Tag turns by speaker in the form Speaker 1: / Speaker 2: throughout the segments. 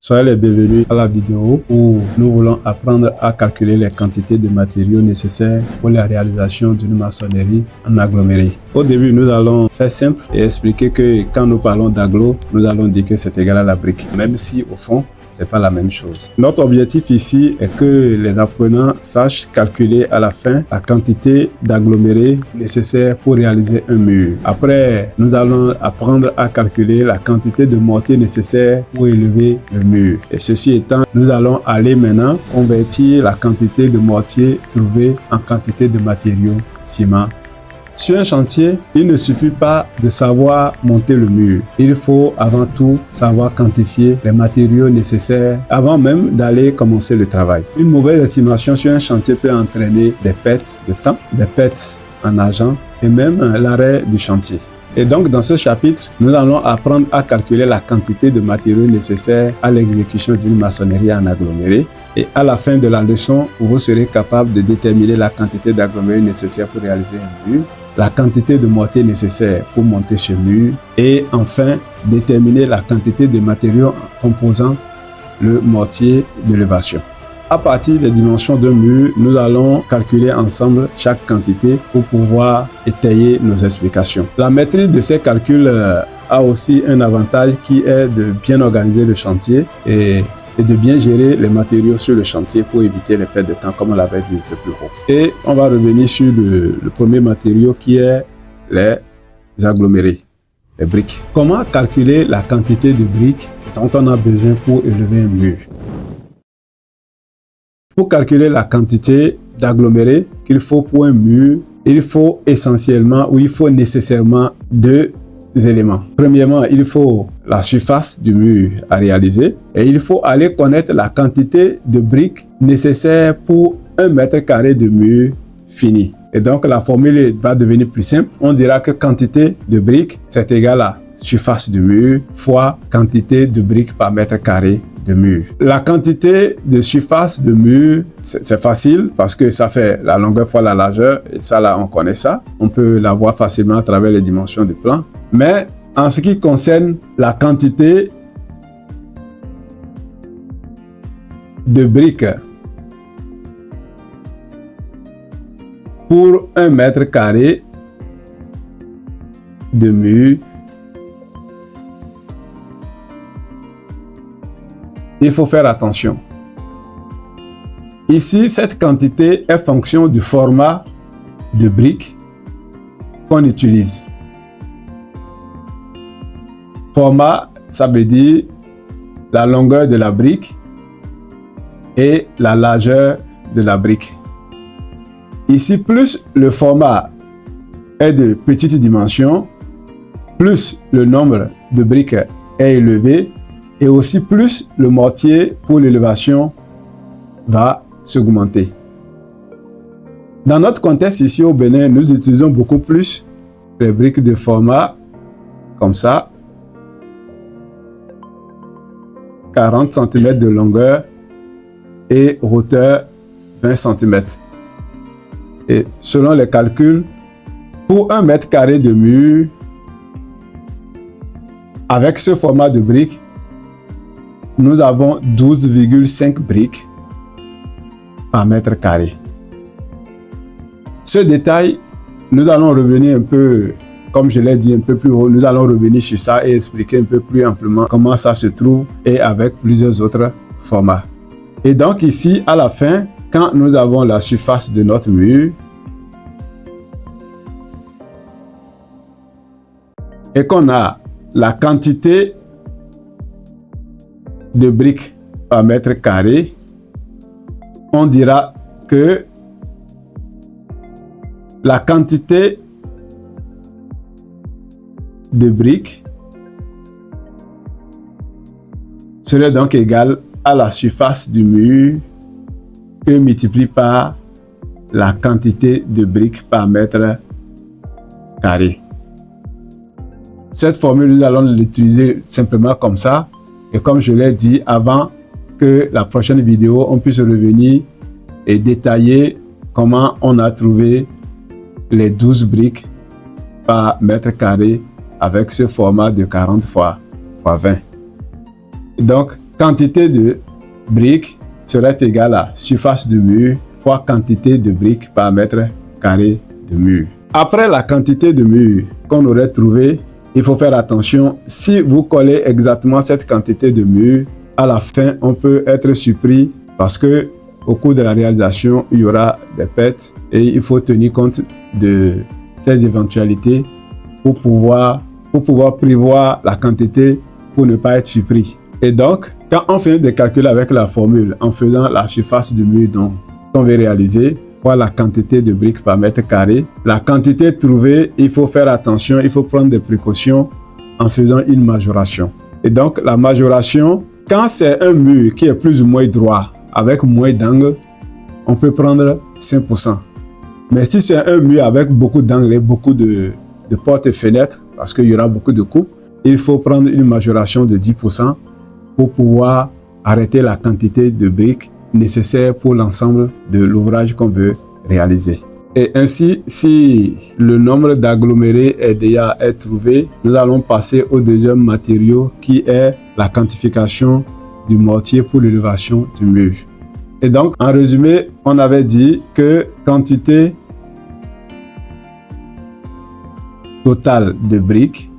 Speaker 1: Soyez les bienvenus à la vidéo où nous voulons apprendre à calculer les quantités de matériaux nécessaires pour la réalisation d'une maçonnerie en aggloméré. Au début, nous allons faire simple et expliquer que quand nous parlons d'agglo, nous allons dire que c'est égal à la brique, même si au fond, c'est pas la même chose. Notre objectif ici est que les apprenants sachent calculer à la fin la quantité d'agglomérés nécessaires pour réaliser un mur. Après, nous allons apprendre à calculer la quantité de mortier nécessaire pour élever le mur. Et ceci étant, nous allons aller maintenant convertir la quantité de mortier trouvée en quantité de matériaux ciment. Sur un chantier, il ne suffit pas de savoir monter le mur. Il faut avant tout savoir quantifier les matériaux nécessaires avant même d'aller commencer le travail. Une mauvaise estimation sur un chantier peut entraîner des pertes de temps, des pertes en argent et même l'arrêt du chantier. Et donc, dans ce chapitre, nous allons apprendre à calculer la quantité de matériaux nécessaires à l'exécution d'une maçonnerie en aggloméré. Et à la fin de la leçon, vous serez capable de déterminer la quantité d'agglomérés nécessaires pour réaliser un mur, la quantité de mortier nécessaire pour monter ce mur et enfin déterminer la quantité de matériaux composant le mortier d'élévation. À partir des dimensions d'un mur, nous allons calculer ensemble chaque quantité pour pouvoir étayer nos explications. La maîtrise de ces calculs a aussi un avantage qui est de bien organiser le chantier et de bien gérer les matériaux sur le chantier pour éviter les pertes de temps, comme on l'avait dit un peu plus haut. Et on va revenir sur le premier matériau qui est les agglomérés, les briques. Comment calculer la quantité de briques dont on a besoin pour élever un mur? Pour calculer la quantité d'agglomérés qu'il faut pour un mur, il faut essentiellement ou il faut nécessairement deux éléments. Premièrement, il faut la surface du mur à réaliser et il faut aller connaître la quantité de briques nécessaires pour 1 mètre carré de mur fini. Et donc la formule va devenir plus simple. On dira que quantité de briques c'est égal à surface du mur fois quantité de briques par mètre carré de mur. La quantité de surface de mur, c'est facile parce que ça fait la longueur fois la largeur et ça là on connaît ça. On peut la voir facilement à travers les dimensions du plan. Mais en ce qui concerne la quantité de briques pour 1 mètre carré de mur, il faut faire attention. Ici, cette quantité est fonction du format de briques qu'on utilise. Format, ça veut dire la longueur de la brique et la largeur de la brique. Ici, plus le format est de petite dimension, plus le nombre de briques est élevé et aussi plus le mortier pour l'élévation va s'augmenter. Dans notre contexte ici au Bénin, nous utilisons beaucoup plus les briques de format comme ça, 40 cm de longueur et hauteur 20 cm. Et selon les calculs, pour 1 mètre carré de mur, avec ce format de briques, nous avons 12,5 briques par mètre carré. Ce détail, nous allons revenir un peu, comme je l'ai dit un peu plus haut, nous allons revenir sur ça et expliquer un peu plus amplement comment ça se trouve et avec plusieurs autres formats. Et donc ici, à la fin, quand nous avons la surface de notre mur et qu'on a la quantité de briques par mètre carré, on dira que la quantité de briques serait donc égale à la surface du mur que multiplie par la quantité de briques par mètre carré. Cette formule, nous allons l'utiliser simplement comme ça. Et comme je l'ai dit, avant que la prochaine vidéo, on puisse revenir et détailler comment on a trouvé les 12 briques par mètre carré avec ce format de 40 x 20. Donc, quantité de briques serait égale à surface du mur fois quantité de briques par mètre carré de mur. Après la quantité de mur qu'on aurait trouvé, il faut faire attention. Si vous collez exactement cette quantité de mur, à la fin, on peut être surpris parce que au cours de la réalisation, il y aura des pertes et il faut tenir compte de ces éventualités pour pouvoir prévoir la quantité pour ne pas être surpris. Et donc, quand on finit de calculer avec la formule en faisant la surface du mur dont on veut réaliser, fois la quantité de briques par mètre carré, la quantité trouvée, il faut faire attention, il faut prendre des précautions en faisant une majoration. Et donc, la majoration, quand c'est un mur qui est plus ou moins droit, avec moins d'angle, on peut prendre 5%. Mais si c'est un mur avec beaucoup d'angles et beaucoup de portes et fenêtres, parce qu'il y aura beaucoup de coupes, il faut prendre une majoration de 10% pour pouvoir arrêter la quantité de briques nécessaire pour l'ensemble de l'ouvrage qu'on veut réaliser. Et ainsi, si le nombre d'agglomérés est déjà trouvé, nous allons passer au deuxième matériau qui est la quantification du mortier pour l'élévation du mur. Et donc, en résumé, on avait dit que quantité totale de briques,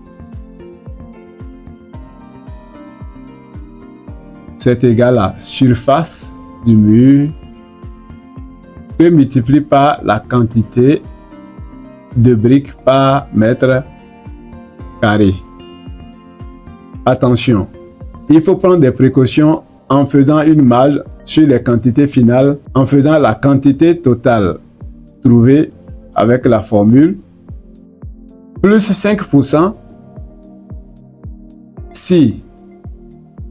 Speaker 1: c'est égal à surface du mur que multiplie par la quantité de briques par mètre carré. Attention, il faut prendre des précautions en faisant une marge sur les quantités finales, en faisant la quantité totale trouvée avec la formule plus 5% si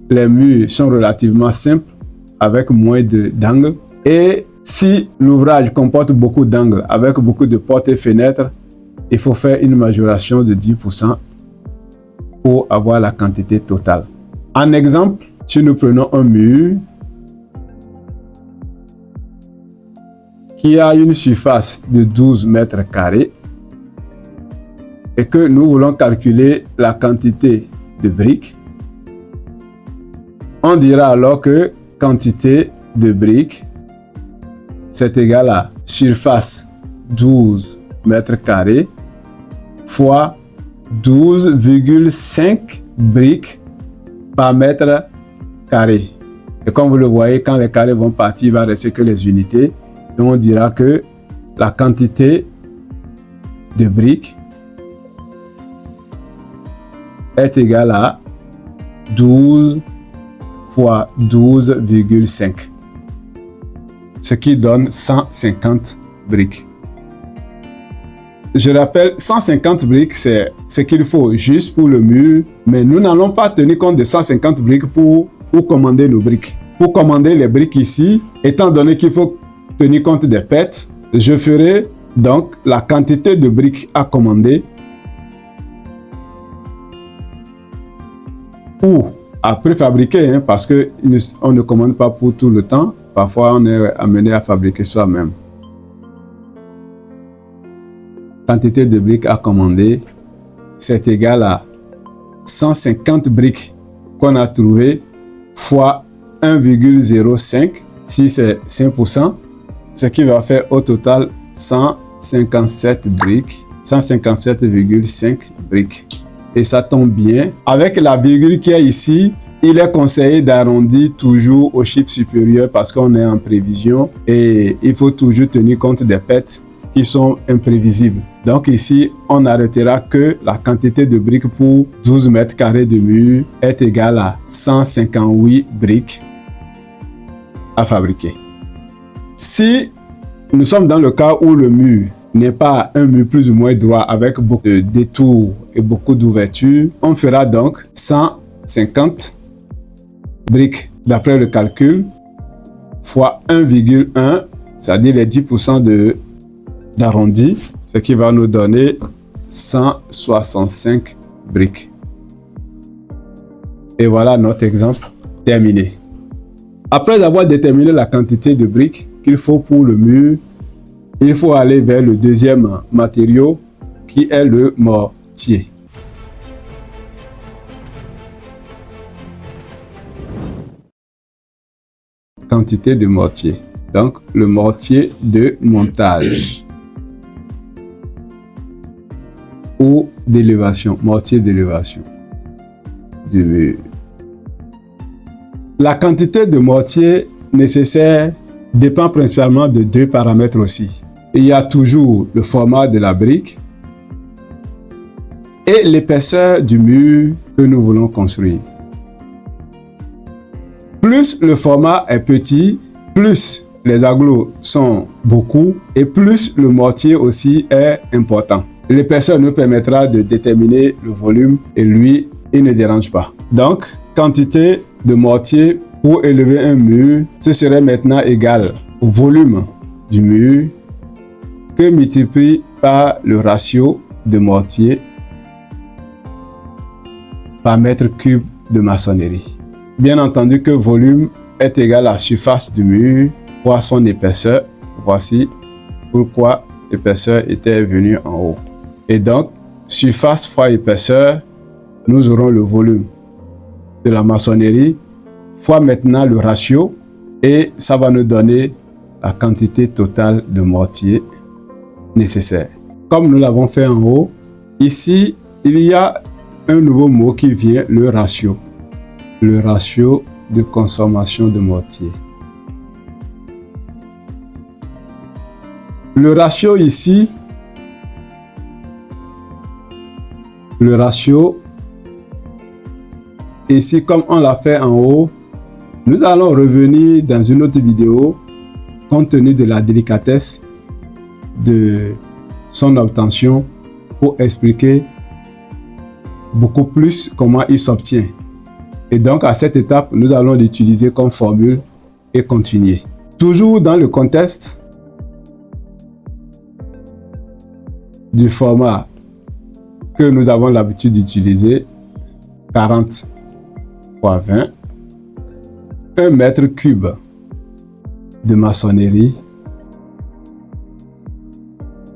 Speaker 1: les murs sont relativement simples avec moins d'angles et si l'ouvrage comporte beaucoup d'angles avec beaucoup de portes et fenêtres, il faut faire une majoration de 10% pour avoir la quantité totale. En exemple, si nous prenons un mur qui a une surface de 12 mètres carrés et que nous voulons calculer la quantité de briques, on dira alors que quantité de briques c'est égal à surface 12 mètres carrés fois 12,5 briques par mètre carré. Et comme vous le voyez, quand les carrés vont partir, il va rester que les unités. Donc on dira que la quantité de briques est égale à 12 fois 12,5. Ce qui donne 150 briques. Je rappelle, 150 briques, c'est ce qu'il faut juste pour le mur, mais nous n'allons pas tenir compte de 150 briques pour commander nos briques. Pour commander les briques ici, étant donné qu'il faut tenir compte des pertes, je ferai donc la quantité de briques à commander ou à préfabriquer, parce qu'on ne commande pas pour tout le temps. Parfois, on est amené à fabriquer soi-même. Quantité de briques à commander, c'est égal à 150 briques qu'on a trouvées fois 1,05, si c'est 5%, ce qui va faire au total 157 briques, 157,5 briques. Et ça tombe bien. Avec la virgule qui est ici, il est conseillé d'arrondir toujours au chiffre supérieur parce qu'on est en prévision et il faut toujours tenir compte des pertes qui sont imprévisibles. Donc ici, on n'arrêtera que la quantité de briques pour 12 mètres carrés de mur est égale à 158 briques à fabriquer. Si nous sommes dans le cas où le mur n'est pas un mur plus ou moins droit avec beaucoup de détours et beaucoup d'ouvertures, on fera donc 150 briques d'après le calcul fois 1,1, c'est-à-dire les 10% d'arrondi, ce qui va nous donner 165 briques. Et voilà notre exemple terminé. Après avoir déterminé la quantité de briques qu'il faut pour le mur, il faut aller vers le deuxième matériau qui est le mortier. quantité de mortier. Donc, le mortier de montage ou d'élévation, mortier d'élévation du mur. La quantité de mortier nécessaire dépend principalement de deux paramètres aussi. Il y a toujours le format de la brique et l'épaisseur du mur que nous voulons construire. Plus le format est petit, plus les agglos sont beaucoup et plus le mortier aussi est important. L'épaisseur nous permettra de déterminer le volume et lui, il ne dérange pas. Donc, quantité de mortier pour élever un mur, ce serait maintenant égal au volume du mur que multiplie par le ratio de mortier par mètre cube de maçonnerie. Bien entendu que volume est égal à surface du mur fois son épaisseur. Voici pourquoi l'épaisseur était venue en haut. Et donc, surface fois épaisseur, nous aurons le volume de la maçonnerie fois maintenant le ratio et ça va nous donner la quantité totale de mortier nécessaire. Comme nous l'avons fait en haut, ici, il y a un nouveau mot qui vient, le ratio. Le ratio de consommation de mortier. Le ratio ici, comme on l'a fait en haut, nous allons revenir dans une autre vidéo compte tenu de la délicatesse de son obtention pour expliquer beaucoup plus comment il s'obtient. Et donc à cette étape, nous allons l'utiliser comme formule et continuer. Toujours dans le contexte du format que nous avons l'habitude d'utiliser, 40 x 20, 1 mètre cube de maçonnerie,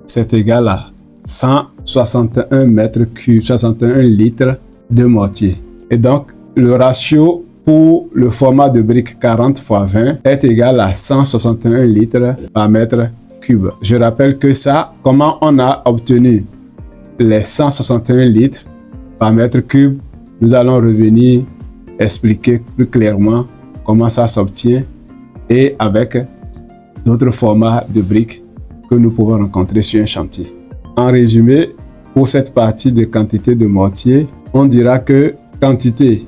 Speaker 1: c'est égal à 161 mètres cubes, 61 litres de mortier. Et donc, le ratio pour le format de brique 40 x 20 est égal à 161 litres par mètre cube. Je rappelle que ça, comment on a obtenu les 161 litres par mètre cube, nous allons revenir expliquer plus clairement comment ça s'obtient et avec d'autres formats de briques que nous pouvons rencontrer sur un chantier. En résumé, pour cette partie de quantité de mortier, on dira que quantité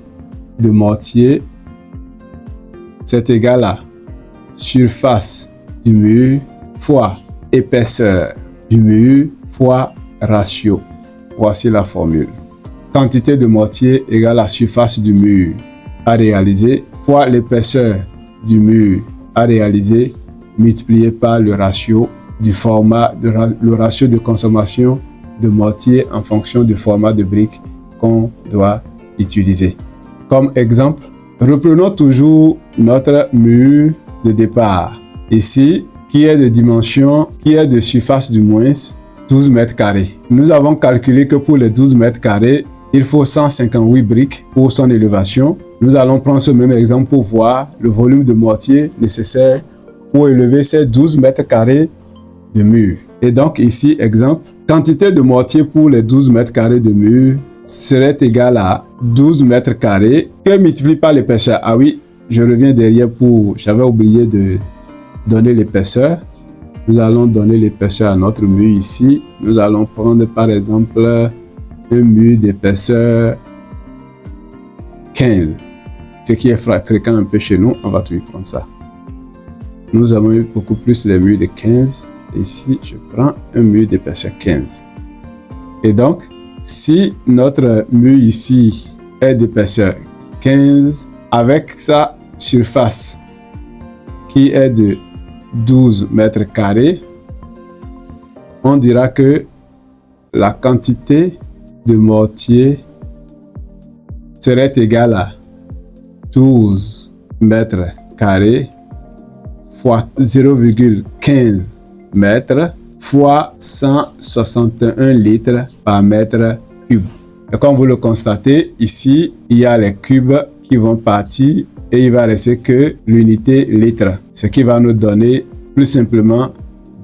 Speaker 1: de mortier, c'est égal à surface du mur fois épaisseur du mur fois ratio. Voici la formule. Quantité de mortier égale à surface du mur à réaliser fois l'épaisseur du mur à réaliser multiplié par le ratio du format, le ratio de consommation de mortier en fonction du format de brique qu'on doit utiliser. Comme exemple, reprenons toujours notre mur de départ. Ici, qui est de dimension, qui est de surface du moins 12 mètres carrés. Nous avons calculé que pour les 12 mètres carrés, il faut 158 briques pour son élévation. Nous allons prendre ce même exemple pour voir le volume de mortier nécessaire pour élever ces 12 mètres carrés de mur. Et donc ici, exemple, quantité de mortier pour les 12 mètres carrés de mur serait égale à 12 mètres carrés que multiplie par l'épaisseur. Ah oui, je reviens derrière pour... J'avais oublié de donner l'épaisseur. Nous allons donner l'épaisseur à notre mur ici. Nous allons prendre par exemple un mur d'épaisseur 15. Ce qui est fréquent un peu chez nous, on va tout prendre ça. Nous avons eu beaucoup plus les murs de 15. Ici, je prends un mur d'épaisseur 15. Et donc, si notre mur ici est d'épaisseur 15, avec sa surface qui est de 12 mètres carrés, on dira que la quantité de mortier serait égale à 12 mètres carrés fois 0,15 mètres fois 161 litres par mètre cube. Et comme vous le constatez, ici, il y a les cubes qui vont partir et il va rester que l'unité litre, ce qui va nous donner plus simplement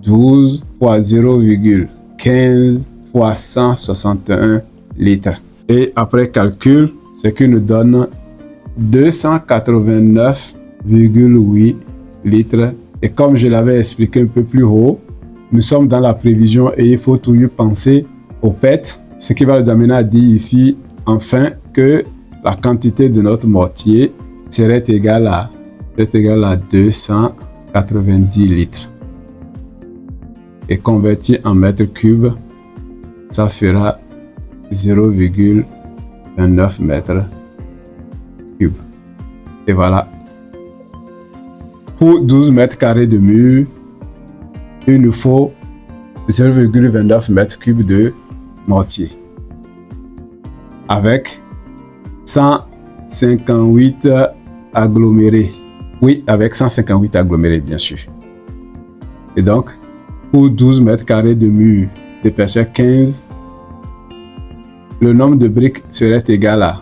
Speaker 1: 12 fois 0,15 fois 161 litres. Et après calcul, ce qui nous donne 289,8 litres. Et comme je l'avais expliqué un peu plus haut, nous sommes dans la prévision et il faut toujours penser au PET, ce qui va nous amener à dire ici, enfin, que la quantité de notre mortier serait égale à 290 litres. Et converti en mètres cubes, ça fera 0,29 mètres cubes. Et voilà. Pour 12 mètres carrés de mur, il nous faut 0,29 mètres cubes de mortier. Avec 158 agglomérés. Oui, avec 158 agglomérés, bien sûr. Et donc, pour 12 mètres carrés de mur d'épaisseur 15, le nombre de briques serait égal à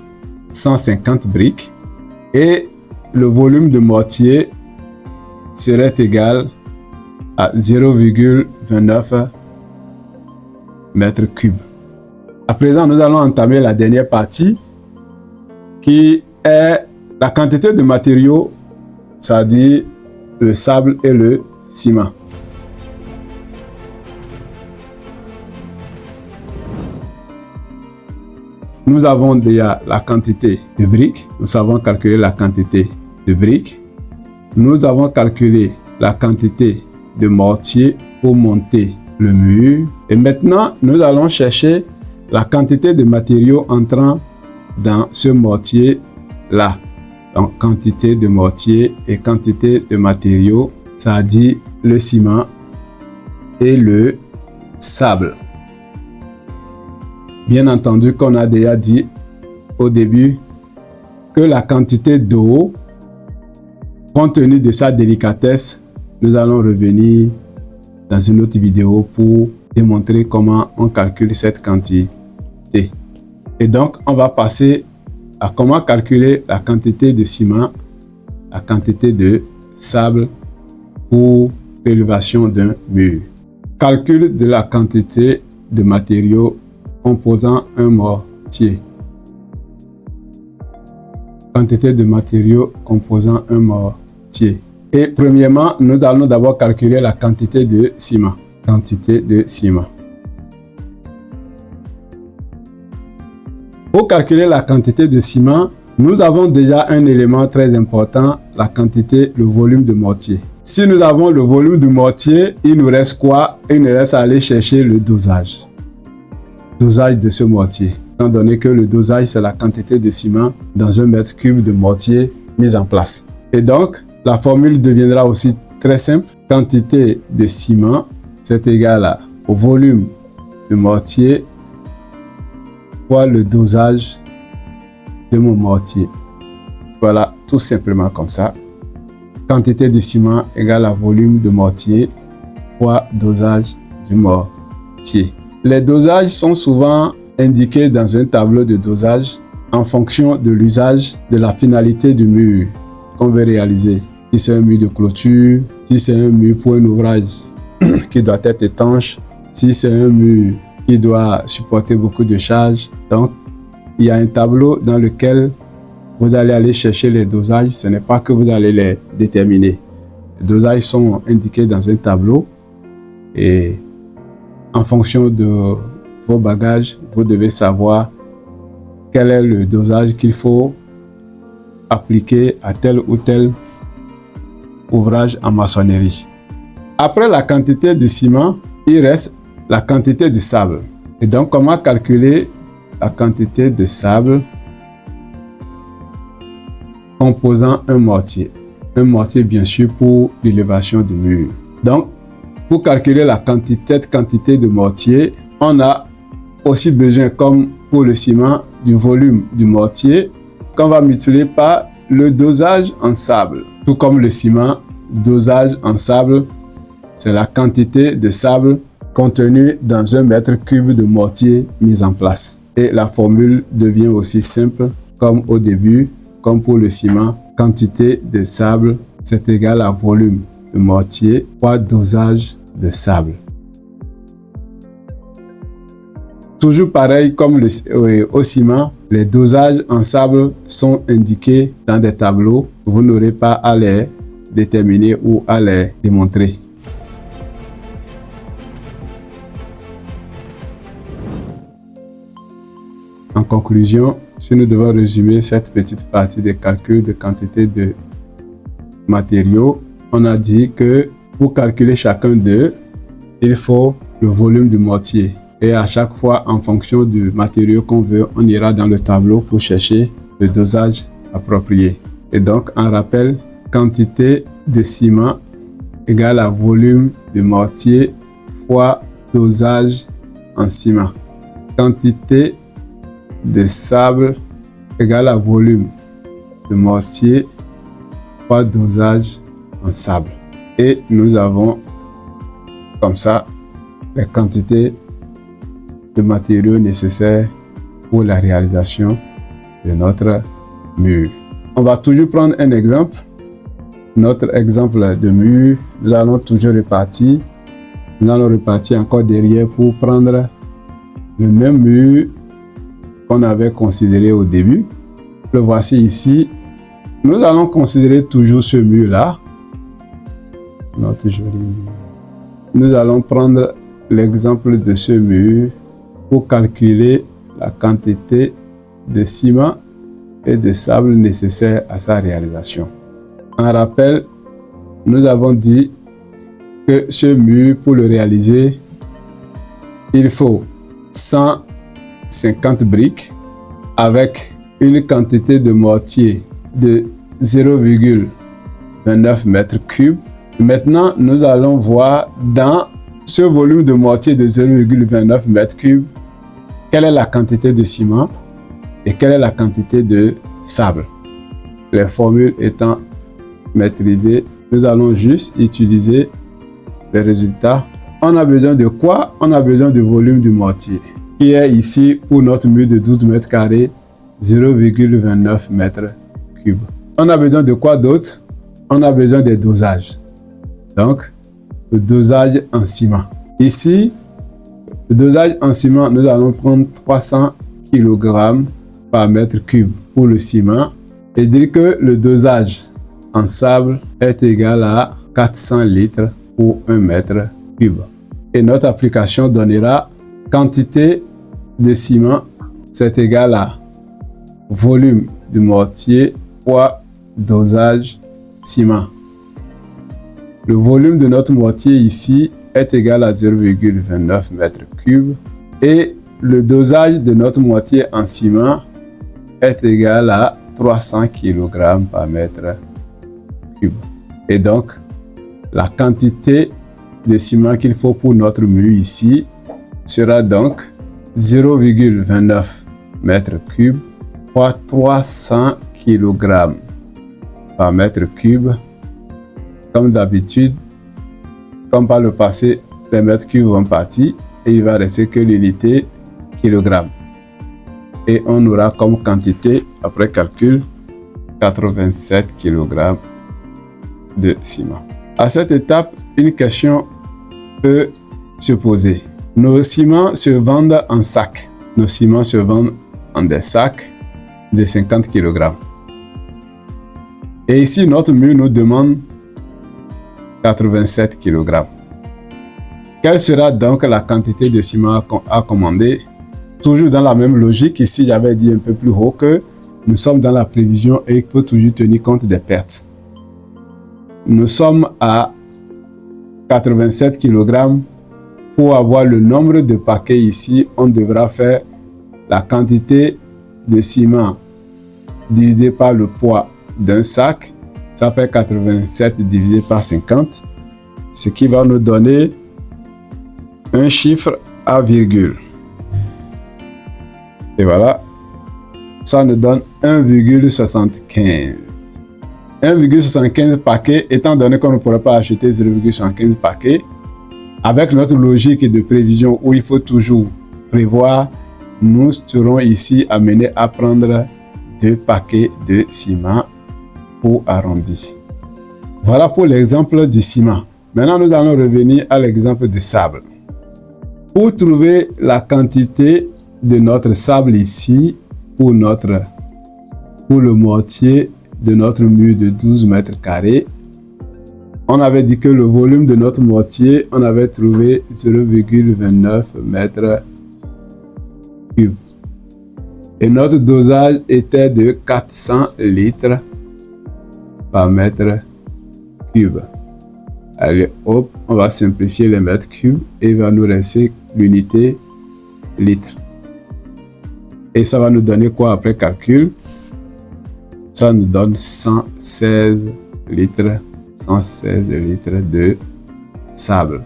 Speaker 1: 150 briques et le volume de mortier serait égal à 0,29 mètres cubes. À présent, nous allons entamer la dernière partie qui est la quantité de matériaux, c'est-à-dire le sable et le ciment. Nous avons déjà la quantité de briques. Nous savons calculer la quantité de briques. Nous avons calculé la quantité de mortier pour monter le mur. Et maintenant, nous allons chercher la quantité de matériaux entrant dans ce mortier-là. Donc, quantité de mortier et quantité de matériaux, c'est-à-dire le ciment et le sable. Bien entendu qu'on a déjà dit au début que la quantité d'eau, compte tenu de sa délicatesse, nous allons revenir dans une autre vidéo pour démontrer comment on calcule cette quantité. Et donc, on va passer à comment calculer la quantité de ciment, la quantité de sable pour l'élévation d'un mur. Calcul de la quantité de matériaux composant un mortier. Quantité de matériaux composant un mortier. Et premièrement, nous allons d'abord calculer la quantité de ciment. Quantité de ciment. Pour calculer la quantité de ciment, nous avons déjà un élément très important, la quantité, le volume de mortier. Si nous avons le volume de mortier, il nous reste quoi? Il nous reste à aller chercher le dosage. Dosage de ce mortier. Étant donné que le dosage, c'est la quantité de ciment dans un mètre cube de mortier mis en place. Et donc, la formule deviendra aussi très simple. Quantité de ciment, c'est égal au volume de mortier fois le dosage de mon mortier. Voilà, tout simplement comme ça. Quantité de ciment égale à volume de mortier fois dosage du mortier. Les dosages sont souvent indiqués dans un tableau de dosage en fonction de l'usage de la finalité du mur qu'on veut réaliser. Si c'est un mur de clôture, si c'est un mur pour un ouvrage qui doit être étanche, si c'est un mur qui doit supporter beaucoup de charges. Donc, il y a un tableau dans lequel vous allez aller chercher les dosages. Ce n'est pas que vous allez les déterminer. Les dosages sont indiqués dans un tableau et en fonction de vos bagages, vous devez savoir quel est le dosage qu'il faut appliquer à tel ou tel ouvrage en maçonnerie. Après la quantité de ciment, il reste la quantité de sable. Et donc, comment calculer la quantité de sable composant un mortier? Un mortier, bien sûr, pour l'élévation du mur. Donc, pour calculer la quantité de mortier, on a aussi besoin, comme pour le ciment, du volume du mortier qu'on va multiplier par le dosage en sable. Tout comme le ciment, dosage en sable, c'est la quantité de sable contenue dans un mètre cube de mortier mis en place. Et la formule devient aussi simple, comme au début, comme pour le ciment. quantité de sable, c'est égal à volume de mortier fois dosage de sable. Toujours pareil comme au ciment, les dosages en sable sont indiqués dans des tableaux. Vous n'aurez pas à les déterminer ou à les démontrer. En conclusion, si nous devons résumer cette petite partie des calculs de quantité de matériaux, on a dit que pour calculer chacun d'eux, il faut le volume du mortier. Et à chaque fois, en fonction du matériau qu'on veut, on ira dans le tableau pour chercher le dosage approprié. Et donc, en rappel, quantité de ciment égale à volume du mortier fois dosage en ciment. Quantité de sable égale à volume de mortier fois dosage en sable. Et nous avons comme ça les quantités de matériaux nécessaires pour la réalisation de notre mur. On va toujours prendre un exemple. Notre exemple de mur, nous allons toujours repartir. Nous allons repartir encore derrière pour prendre le même mur qu'on avait considéré au début. Le voici ici. Nous allons considérer toujours ce mur-là. Notre joli mur. Nous allons prendre l'exemple de ce mur pour calculer la quantité de ciment et de sable nécessaire à sa réalisation. En rappel, nous avons dit que ce mur, pour le réaliser, il faut 150 briques avec une quantité de mortier de 0,29 mètres cubes. Maintenant, nous allons voir dans ce volume de mortier de 0,29 mètres cubes, quelle est la quantité de ciment et quelle est la quantité de sable. Les formules étant maîtrisées, nous allons juste utiliser les résultats. On a besoin de quoi? On a besoin du volume du mortier, qui est ici pour notre mur de 12 mètres carrés, 0,29 mètres cubes. On a besoin de quoi d'autre? On a besoin des dosages. Donc, le dosage en ciment. Ici, le dosage en ciment, nous allons prendre 300 kg par mètre cube pour le ciment et dire que le dosage en sable est égal à 400 litres pour 1 mètre cube. Et notre application donnera quantité de ciment, c'est égal à volume du mortier fois dosage ciment. Le volume de notre mortier ici est égal à 0,29 mètres cubes et le dosage de notre mortier en ciment est égal à 300 kg par mètre cube. Et donc, la quantité de ciment qu'il faut pour notre mur ici sera donc 0,29 mètres cubes fois 300 kg par mètre cube. Comme d'habitude, comme par le passé, les mètres cubes vont partir et il va rester que l'unité kilogramme. Et on aura comme quantité, après calcul, 87 kg de ciment. À cette étape, une question peut se poser. Nos ciments se vendent en sacs. Nos ciments se vendent en des sacs de 50 kg. Et ici, notre mur nous demande 87 kg. Quelle sera donc la quantité de ciment à commander? Toujours dans la même logique, ici j'avais dit un peu plus haut que nous sommes dans la prévision et il faut toujours tenir compte des pertes. Nous sommes à 87 kg. Pour avoir le nombre de paquets ici, on devra faire la quantité de ciment divisé par le poids d'un sac. Ça fait 87 divisé par 50, ce qui va nous donner un chiffre à virgule. Et voilà, ça nous donne 1,75. 1,75 paquets, étant donné qu'on ne pourrait pas acheter 0,75 paquets, avec notre logique de prévision où il faut toujours prévoir, nous serons ici amenés à prendre 2 paquets de ciment ou arrondi. Voilà pour l'exemple du ciment. Maintenant, nous allons revenir à l'exemple du sable. Pour trouver la quantité de notre sable ici, pour le mortier de notre mur de 12 mètres carrés, on avait dit que le volume de notre mortier, on avait trouvé 0,29 mètres cubes. Et notre dosage était de 400 litres par mètre cube. Allez, hop, on va simplifier les mètres cubes et il va nous rester l'unité litre. Et ça va nous donner quoi après calcul? Ça nous donne 116 litres de sable.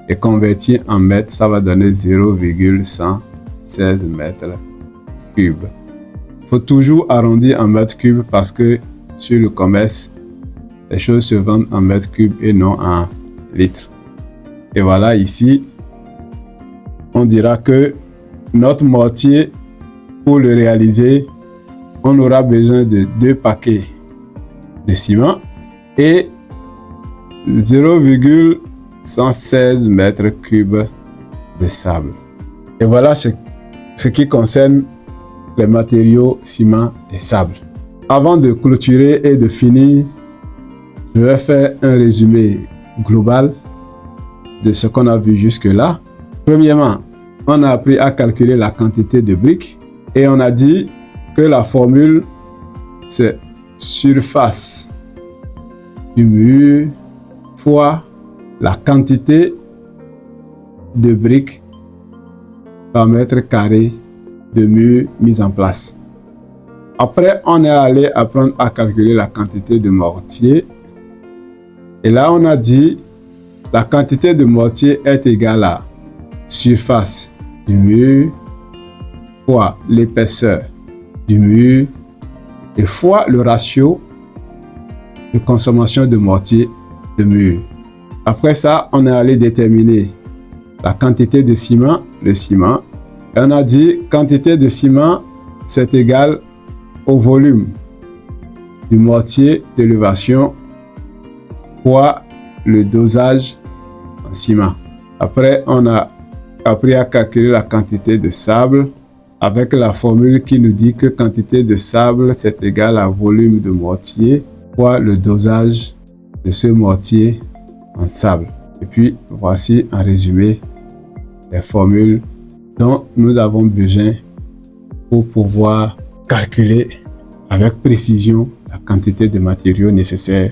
Speaker 1: Et converti en mètres, ça va donner 0,116 mètres cubes. Il faut toujours arrondir en mètres cubes parce que sur le commerce, les choses se vendent en mètres cubes et non en litres. Et voilà, ici, on dira que notre mortier, pour le réaliser, on aura besoin de 2 paquets de ciment et 0,116 mètres cubes de sable. Et voilà ce qui concerne les matériaux ciment et sable. Avant de clôturer et de finir, je vais faire un résumé global de ce qu'on a vu jusque-là. Premièrement, on a appris à calculer la quantité de briques et on a dit que la formule, c'est surface du mur fois la quantité de briques par mètre carré de mur mis en place. Après, on est allé apprendre à calculer la quantité de mortier. Et là, on a dit la quantité de mortier est égale à surface du mur fois l'épaisseur du mur et fois le ratio de consommation de mortier de mur. Après ça, on est allé déterminer la quantité de ciment, le ciment. Et on a dit quantité de ciment, c'est égal au volume du mortier d'élévation fois le dosage en ciment. Après, on a appris à calculer la quantité de sable avec la formule qui nous dit que quantité de sable, c'est égal à volume de mortier fois le dosage de ce mortier en sable. Et puis, voici en résumé les formules dont nous avons besoin pour pouvoir calculer avec précision la quantité de matériaux nécessaires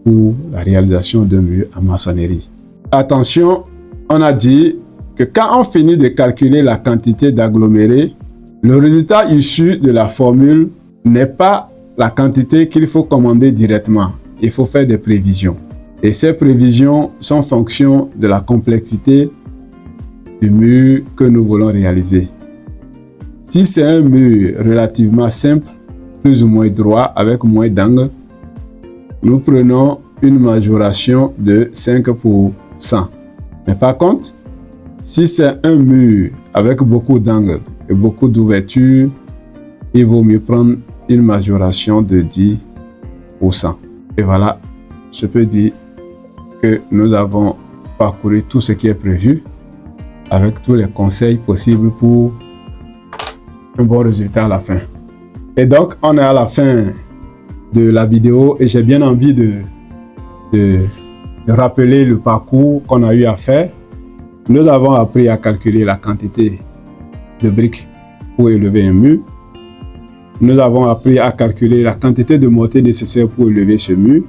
Speaker 1: pour la réalisation d'un mur en maçonnerie. Attention, on a dit que quand on finit de calculer la quantité d'agglomérés, le résultat issu de la formule n'est pas la quantité qu'il faut commander directement. Il faut faire des prévisions. Et ces prévisions sont fonction de la complexité du mur que nous voulons réaliser. Si c'est un mur relativement simple, plus ou moins droit, avec moins d'angles, nous prenons une majoration de 5%. Mais par contre, si c'est un mur avec beaucoup d'angles et beaucoup d'ouvertures, il vaut mieux prendre une majoration de 10%. Et voilà, je peux dire que nous avons parcouru tout ce qui est prévu avec tous les conseils possibles pour un bon résultat à la fin. Et donc, on est à la fin de la vidéo et j'ai bien envie de rappeler le parcours qu'on a eu à faire. Nous avons appris à calculer la quantité de briques pour élever un mur. Nous avons appris à calculer la quantité de mortier nécessaire pour élever ce mur.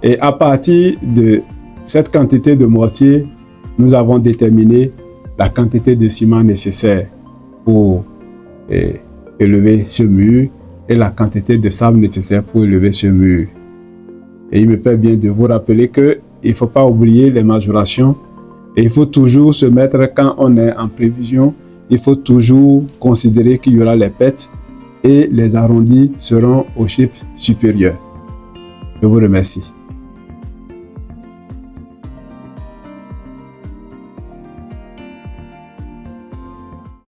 Speaker 1: Et à partir de cette quantité de mortier, nous avons déterminé la quantité de ciment nécessaire pour élever ce mur et la quantité de sable nécessaire pour élever ce mur. Et il me plaît bien de vous rappeler qu'il ne faut pas oublier les majorations et il faut toujours se mettre, quand on est en prévision, il faut toujours considérer qu'il y aura les pètes et les arrondis seront au chiffre supérieur. Je vous remercie.